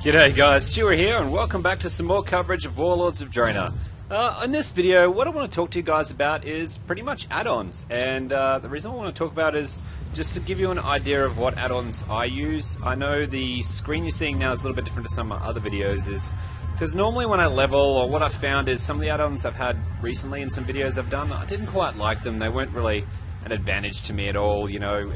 G'day guys, Chewie here and welcome back to some more coverage of Warlords of Draenor. In this video, what I want to talk to you guys about is pretty much add-ons, and the reason I want to talk about is just to give you an idea of what add-ons I use. I know the screen you're seeing now is a little bit different to some of my other videos, is because normally when I level, or what I've found is some of the add-ons I've had recently in some videos I've done, I didn't quite like them. They weren't really an advantage to me at all, you know.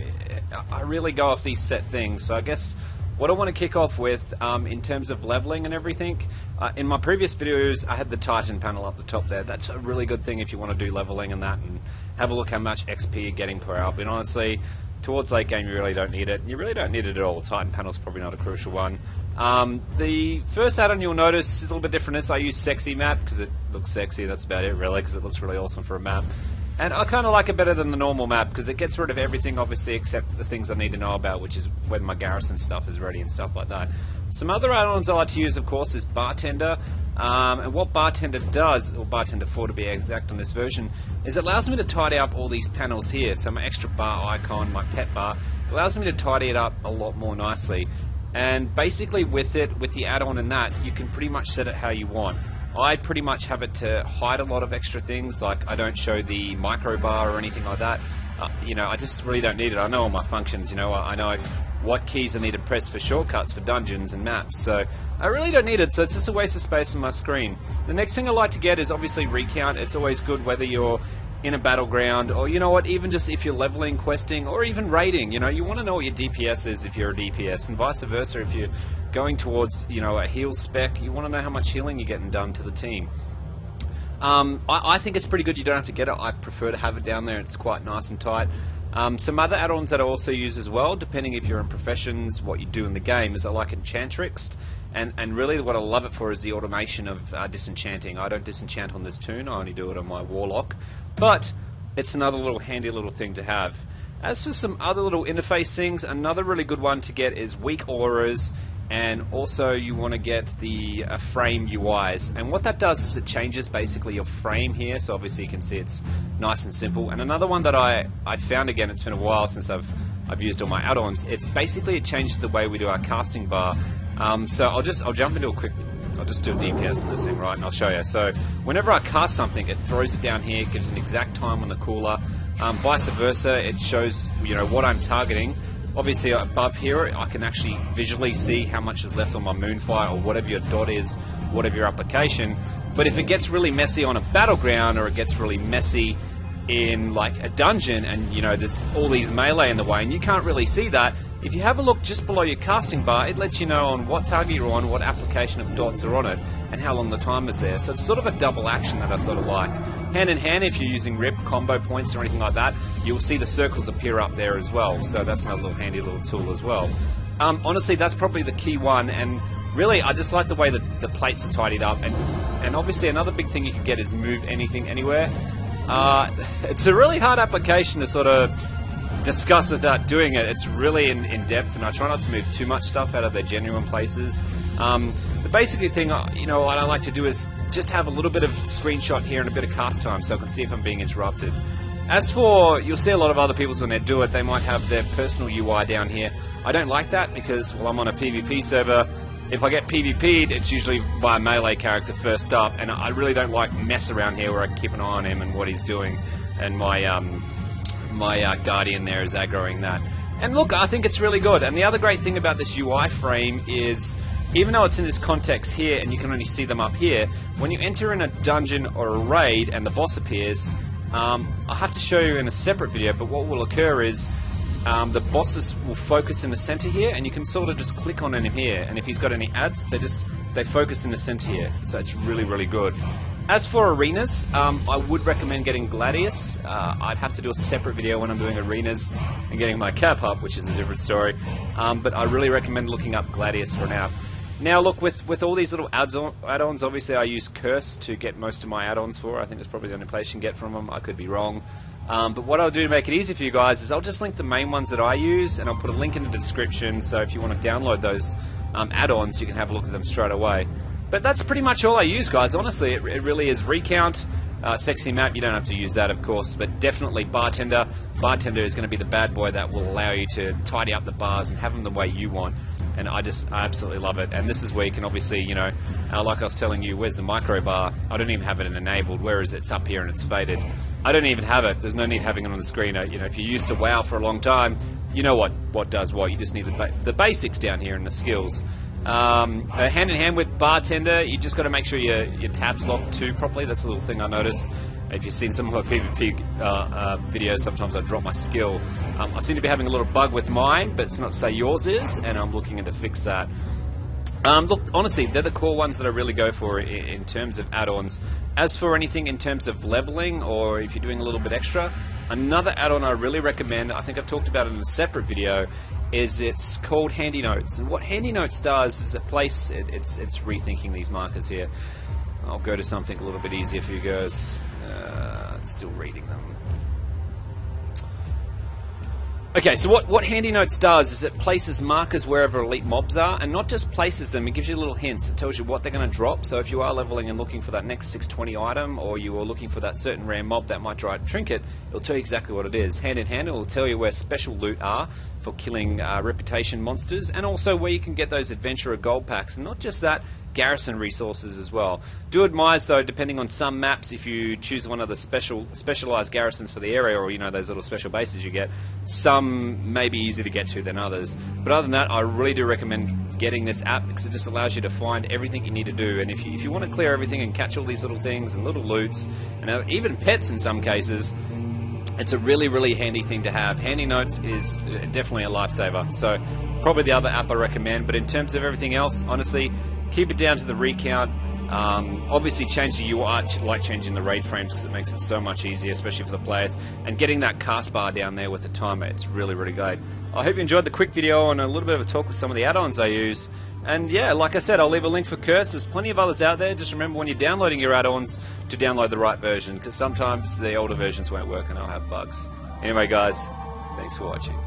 I really go off these set things, so I guess what I want to kick off with, in terms of leveling and everything, in my previous videos I had the Titan panel up the top there. That's a really good thing if you want to do leveling and that, and have a look how much XP you're getting per hour. But honestly, towards late game you really don't need it. You really don't need it at all. Titan panel's probably not a crucial one. The first add-on you'll notice is a little bit different. Is I use Sexy Map because it looks sexy. That's about it really, because it looks really awesome for a map. And I kind of like it better than the normal map because it gets rid of everything, obviously, except the things I need to know about, which is when my garrison stuff is ready and stuff like that. Some other add-ons I like to use, of course, is Bartender. And what Bartender does, or Bartender 4 to be exact on this version, is it allows me to tidy up all these panels here. So my extra bar icon, my pet bar, it allows me to tidy it up a lot more nicely. And basically with it, with the add-on and that, you can pretty much set it how you want. I pretty much have it to hide a lot of extra things, like I don't show the micro bar or anything like that. You know, I just really don't need it. I know all my functions, you know, I know what keys I need to press for shortcuts for dungeons and maps, so I really don't need it, so it's just a waste of space on my screen. The next thing I like to get is obviously Recount. It's always good whether you're in a battleground, or you know what, even just if you're leveling, questing, or even raiding. You know, you want to know what your DPS is if you're a DPS, and vice versa if you're going towards, you know, a heal spec. You want to know how much healing you're getting done to the team. I think it's pretty good. You don't have to get it. I prefer to have it down there. It's quite nice and tight. Some other add-ons that I also use as well, depending if you're in professions, what you do in the game, is I like Enchantrix. And really what I love it for is the automation of Disenchanting. I don't disenchant on this toon, I only do it on my Warlock. But it's another little handy little thing to have. As for some other little interface things, another really good one to get is WeakAuras, and also you want to get the frame UIs. And what that does is it changes basically your frame here, so obviously you can see it's nice and simple. And another one that I found, again, it's been a while since I've used all my add-ons, it's basically it changes the way we do our casting bar. So I'll jump into a quick, I'll just do a DPS on this thing, right, and I'll show you. So whenever I cast something, it throws it down here, it gives an exact time on the cooler. Vice versa, it shows, you know, what I'm targeting. Obviously above here, I can actually visually see how much is left on my Moonfire, or whatever your dot is, whatever your application. But if it gets really messy on a battleground, or it gets really messy in like a dungeon, and you know there's all these melee in the way and you can't really see that, if you have a look just below your casting bar, it lets you know on what target you're on, what application of dots are on it, and how long the time is there. So it's sort of a double action that I sort of like. Hand in hand, if you're using rip combo points or anything like that, you'll see the circles appear up there as well, so that's another little handy little tool as well. Honestly, that's probably the key one, and really I just like the way that the plates are tidied up. And obviously another big thing you can get is move anything anywhere. It's a really hard application to sort of discuss without doing it. It's really in depth, and I try not to move too much stuff out of their genuine places. The basic thing, you know, what I like to do is just have a little bit of screenshot here and a bit of cast time, so I can see if I'm being interrupted. As for, you'll see a lot of other people when they do it, they might have their personal UI down here. I don't like that because, well, I'm on a PvP server. If I get PvP'd, it's usually by a melee character first up, and I really don't like mess around here where I can keep an eye on him and what he's doing, and my Guardian there is aggroing that. And look, I think it's really good. And the other great thing about this UI frame is, even though it's in this context here and you can only see them up here, when you enter in a dungeon or a raid and the boss appears, I'll have to show you in a separate video, but what will occur is the bosses will focus in the center here, and you can sort of just click on him here, and if he's got any ads, they focus in the center here, so it's really, really good. As for arenas, I would recommend getting Gladius. I'd have to do a separate video when I'm doing arenas and getting my cap up, which is a different story, but I really recommend looking up Gladius for now. Now look, with all these little add-ons, obviously I use Curse to get most of my add-ons for. I think that's probably the only place you can get from them. I could be wrong. But what I'll do to make it easy for you guys is I'll just link the main ones that I use, and I'll put a link in the description, so if you want to download those add-ons, you can have a look at them straight away. But that's pretty much all I use, guys. Honestly, it really is Recount, Sexy Map. You don't have to use that, of course, but definitely Bartender. Bartender is going to be the bad boy that will allow you to tidy up the bars and have them the way you want. and I absolutely love it. And this is where you can obviously, you know, like I was telling you, where's the micro bar? I don't even have it enabled, whereas it's up here and it's faded. I don't even have it. There's no need having it on the screen. You know, if you're used to WoW for a long time, you know what does what. You just need the basics down here and the skills. Hand in hand with Bartender, you just got to make sure your tabs locked too properly. That's a little thing I noticed. If you've seen some of my PvP videos, sometimes I drop my skill. I seem to be having a little bug with mine, but it's not to say yours is, and I'm looking to fix that. Look, honestly, they're the core ones that I really go for in terms of add-ons. As for anything in terms of leveling, or if you're doing a little bit extra, another add-on I really recommend, I think I've talked about it in a separate video, is it's called Handy Notes. And what Handy Notes does is it's rethinking these markers here. I'll go to something a little bit easier for you guys. It's still reading them. Okay, so what Handy Notes does is it places markers wherever elite mobs are, and not just places them, it gives you little hints. It tells you what they're going to drop. So if you are leveling and looking for that next 620 item, or you are looking for that certain rare mob that might drop a trinket, it'll tell you exactly what it is. Hand in hand, it will tell you where special loot are for killing reputation monsters, and also where you can get those adventurer gold packs. And not just that, garrison resources as well. Do admire, though, depending on some maps, if you choose one of the specialized garrisons for the area, or you know, those little special bases you get, some may be easier to get to than others. But other than that, I really do recommend getting this app, because it just allows you to find everything you need to do. And if you want to clear everything and catch all these little things and little loots, and even pets in some cases, it's a really, really handy thing to have. Handy Notes is definitely a lifesaver. So probably the other app I recommend. But in terms of everything else, honestly, keep it down to the Recount. Obviously change the UI, like changing the raid frames, because it makes it so much easier, especially for the players. And getting that cast bar down there with the timer, it's really, really great. I hope you enjoyed the quick video and a little bit of a talk with some of the add-ons I use. And yeah, like I said, I'll leave a link for Curse. There's plenty of others out there. Just remember when you're downloading your add-ons to download the right version, because sometimes the older versions won't work and they'll have bugs. Anyway guys, thanks for watching.